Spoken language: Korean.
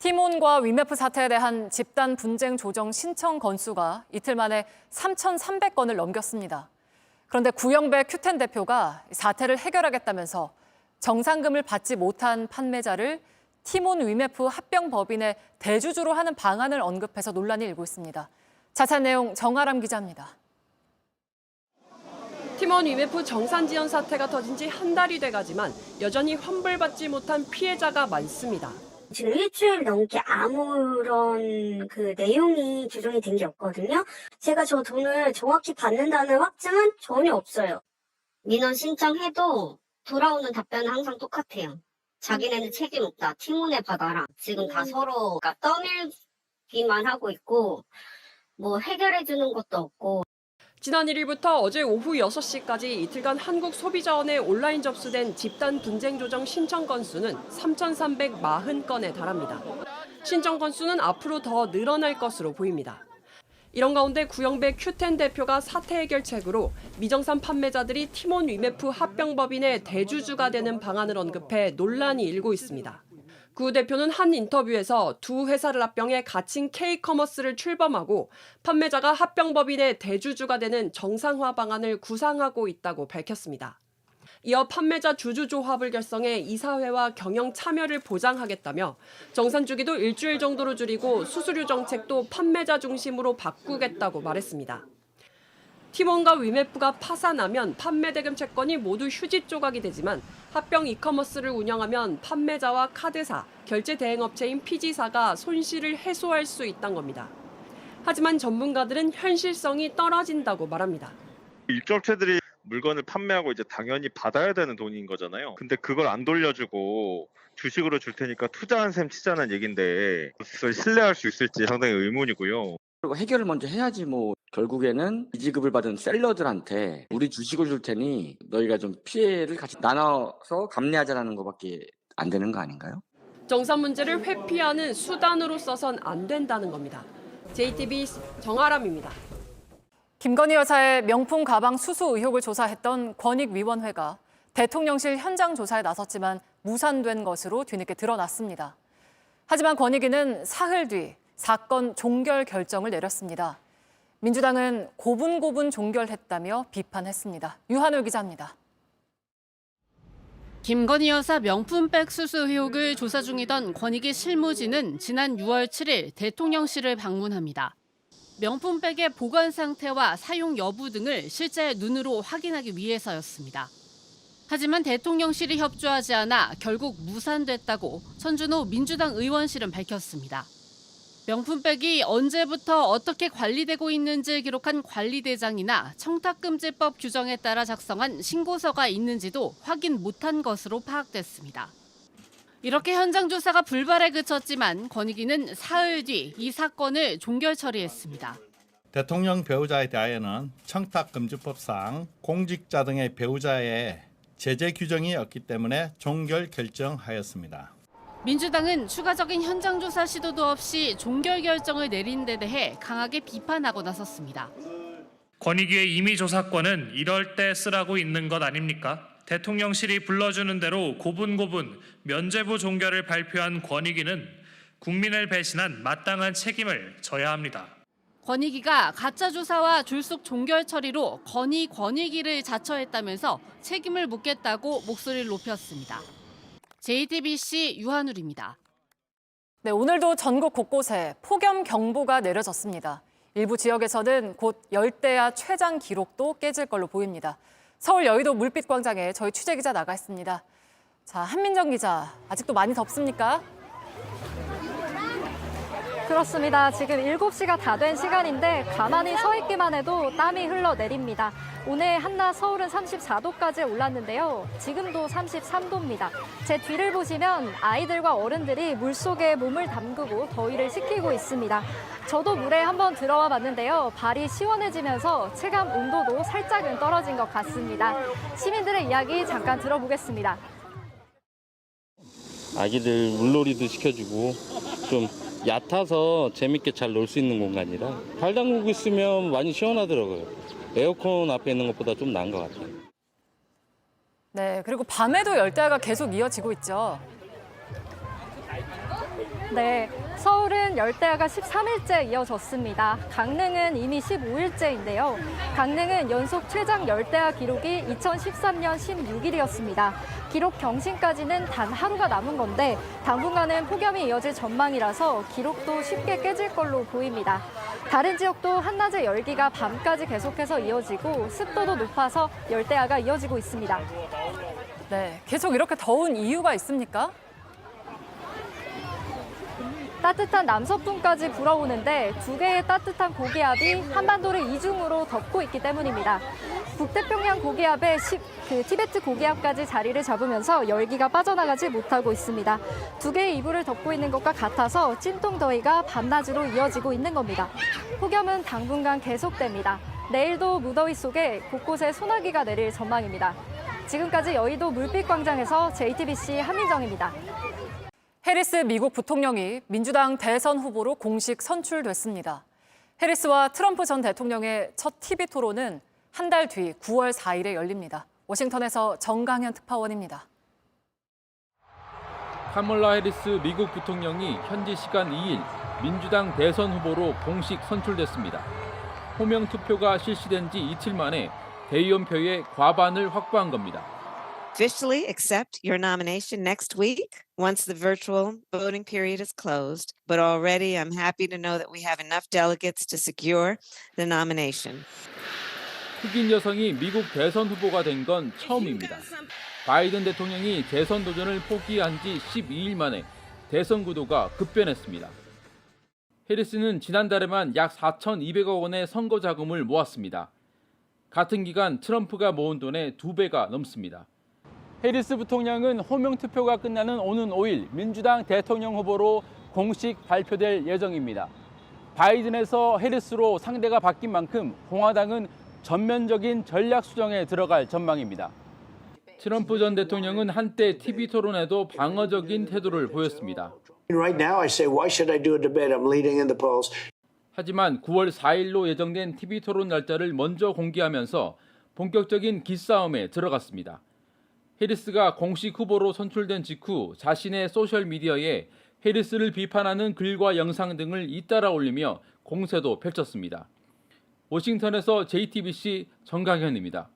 티몬과 위메프 사태에 대한 집단 분쟁 조정 신청 건수가 이틀 만에 3,300건을 넘겼습니다. 그런데 구영배 큐텐 대표가 사태를 해결하겠다면서 정상금을 받지 못한 판매자를 티몬 위메프 합병법인의 대주주로 하는 방안을 언급해서 논란이 일고 있습니다. 자세한 내용 정아람 기자입니다. 티몬 위메프 정산 지연 사태가 터진 지 한 달이 돼가지만 여전히 환불받지 못한 피해자가 많습니다. 지금 일주일 넘게 아무런 내용이 규정이 된 게 없거든요. 제가 저 돈을 정확히 받는다는 확증은 전혀 없어요. 민원 신청해도 돌아오는 답변은 항상 똑같아요. 자기네는 책임 없다. 티몬에 받아라. 지금 다 서로가 떠밀기만 하고 있고 뭐 해결해 주는 것도 없고. 지난 1일부터 어제 오후 6시까지 이틀간 한국소비자원에 온라인 접수된 집단 분쟁 조정 신청 건수는 3,340건에 달합니다. 신청 건수는 앞으로 더 늘어날 것으로 보입니다. 이런 가운데 구영배 큐텐 대표가 사태 해결책으로 미정산 판매자들이 티몬 위메프 합병법인의 대주주가 되는 방안을 언급해 논란이 일고 있습니다. 구 대표는 한 인터뷰에서 두 회사를 합병해 가칭 K커머스를 출범하고 판매자가 합병법인의 대주주가 되는 정상화 방안을 구상하고 있다고 밝혔습니다. 이어 판매자 주주조합을 결성해 이사회와 경영 참여를 보장하겠다며 정산 주기도 일주일 정도로 줄이고 수수료 정책도 판매자 중심으로 바꾸겠다고 말했습니다. 티몬과 위메프가 파산하면 판매 대금 채권이 모두 휴지 조각이 되지만 합병 이커머스를 운영하면 판매자와 카드사, 결제 대행업체인 PG사가 손실을 해소할 수 있다는 겁니다. 하지만 전문가들은 현실성이 떨어진다고 말합니다. 입주업체들이 물건을 판매하고 이제 당연히 받아야 되는 돈인 거잖아요. 근데 그걸 안 돌려주고 주식으로 줄 테니까 투자한 셈 치자는 얘긴데 그걸 신뢰할 수 있을지 상당히 의문이고요. 그리고 해결을 먼저 해야지 뭐 결국에는 이지급을 받은 셀러들한테 우리 주식을 줄 테니 너희가 좀 피해를 같이 나눠서 감내하자라는 것밖에 안 되는 거 아닌가요? 정산 문제를 회피하는 수단으로 써선 안 된다는 겁니다. JTBC 정아람입니다. 김건희 여사의 명품 가방 수수 의혹을 조사했던 권익위원회가 대통령실 현장 조사에 나섰지만 무산된 것으로 뒤늦게 드러났습니다. 하지만 권익위는 사흘 뒤 사건 종결 결정을 내렸습니다. 민주당은 고분고분 종결했다며 비판했습니다. 유한울 기자입니다. 김건희 여사 명품백 수수 의혹을 조사 중이던 권익위 실무진은 지난 6월 7일 대통령실을 방문합니다. 명품백의 보관 상태와 사용 여부 등을 실제 눈으로 확인하기 위해서였습니다. 하지만 대통령실이 협조하지 않아 결국 무산됐다고 천준호 민주당 의원실은 밝혔습니다. 명품백이 언제부터 어떻게 관리되고 있는지 기록한 관리대장이나 청탁금지법 규정에 따라 작성한 신고서가 있는지도 확인 못한 것으로 파악됐습니다. 이렇게 현장 조사가 불발에 그쳤지만 권익위는 사흘 뒤 이 사건을 종결 처리했습니다. 대통령 배우자에 대하여는 청탁금지법상 공직자 등의 배우자의 제재 규정이 없기 때문에 종결 결정하였습니다. 민주당은 추가적인 현장 조사 시도도 없이 종결 결정을 내린 데 대해 강하게 비판하고 나섰습니다. 권익위의 임의 조사권은 이럴 때 쓰라고 있는 것 아닙니까? 대통령실이 불러주는 대로 고분고분 면죄부 종결을 발표한 권익위는 국민을 배신한 마땅한 책임을 져야 합니다. 권익위가 가짜 조사와 졸속 종결 처리로 권익위를 자처했다면서 책임을 묻겠다고 목소리를 높였습니다. JTBC 유한울입니다. 네, 오늘도 전국 곳곳에 폭염경보가 내려졌습니다. 일부 지역에서는 곧 열대야 최장 기록도 깨질 걸로 보입니다. 서울 여의도 물빛광장에 저희 취재기자 나가 있습니다. 자, 한민정 기자, 아직도 많이 덥습니까? 그렇습니다. 지금 7시가 다 된 시간인데 가만히 서 있기만 해도 땀이 흘러내립니다. 오늘 한낮 서울은 34도까지 올랐는데요. 지금도 33도입니다. 제 뒤를 보시면 아이들과 어른들이 물속에 몸을 담그고 더위를 식히고 있습니다. 저도 물에 한번 들어와 봤는데요. 발이 시원해지면서 체감 온도도 살짝은 떨어진 것 같습니다. 시민들의 이야기 잠깐 들어보겠습니다. 아기들 물놀이도 시켜주고 좀 얕아서 재밌게 잘 놀 수 있는 공간이라 발 담그고 있으면 많이 시원하더라고요. 에어컨 앞에 있는 것보다 좀 나은 것 같아요. 네, 그리고 밤에도 열대야가 계속 이어지고 있죠. 네, 서울은 열대야가 13일째 이어졌습니다. 강릉은 이미 15일째인데요. 강릉은 연속 최장 열대야 기록이 2013년 16일이었습니다. 기록 경신까지는 단 하루가 남은 건데 당분간은 폭염이 이어질 전망이라서 기록도 쉽게 깨질 걸로 보입니다. 다른 지역도 한낮의 열기가 밤까지 계속해서 이어지고 습도도 높아서 열대야가 이어지고 있습니다. 네, 계속 이렇게 더운 이유가 있습니까? 따뜻한 남서풍까지 불어오는데 두 개의 따뜻한 고기압이 한반도를 이중으로 덮고 있기 때문입니다. 북태평양 고기압에 티베트 고기압까지 자리를 잡으면서 열기가 빠져나가지 못하고 있습니다. 두 개의 이불을 덮고 있는 것과 같아서 찜통 더위가 밤낮으로 이어지고 있는 겁니다. 폭염은 당분간 계속됩니다. 내일도 무더위 속에 곳곳에 소나기가 내릴 전망입니다. 지금까지 여의도 물빛광장에서 JTBC 한민정입니다. 해리스 미국 부통령이 민주당 대선 후보로 공식 선출됐습니다. 해리스와 트럼프 전 대통령의 첫 TV 토론은 한 달 뒤 9월 4일에 열립니다. 워싱턴에서 정강현 특파원입니다. 카멀라 해리스 미국 부통령이 현지 시간 2일 민주당 대선 후보로 공식 선출됐습니다. 호명 투표가 실시된 지 이틀 만에 대의원표의 과반을 확보한 겁니다. Officially accept your nomination next week once the virtual voting period is closed. But already I'm happy to know that we have enough delegates to secure the nomination. 흑인 여성이 미국 대선 후보가 된 건 처음입니다. 바이든 대통령이 재선 도전을 포기한 지 12일 만에 대선 구도가 급변했습니다. 해리스는 지난달에만 약 4,200억 원의 선거 자금을 모았습니다. 같은 기간 트럼프가 모은 돈의 2배가 넘습니다. 해리스 부통령은 호명 투표가 끝나는 오는 5일 민주당 대통령 후보로 공식 발표될 예정입니다. 바이든에서 해리스로 상대가 바뀐 만큼 공화당은 전면적인 전략 수정에 들어갈 전망입니다. 트럼프 전 대통령은 한때 TV 토론에도 방어적인 태도를 보였습니다. 하지만 9월 4일로 예정된 TV 토론 날짜를 먼저 공개하면서 본격적인 기싸움에 들어갔습니다. 해리스가 공식 후보로 선출된 직후 자신의 소셜미디어에 해리스를 비판하는 글과 영상 등을 잇따라 올리며 공세도 펼쳤습니다. 워싱턴에서 JTBC 정강현입니다.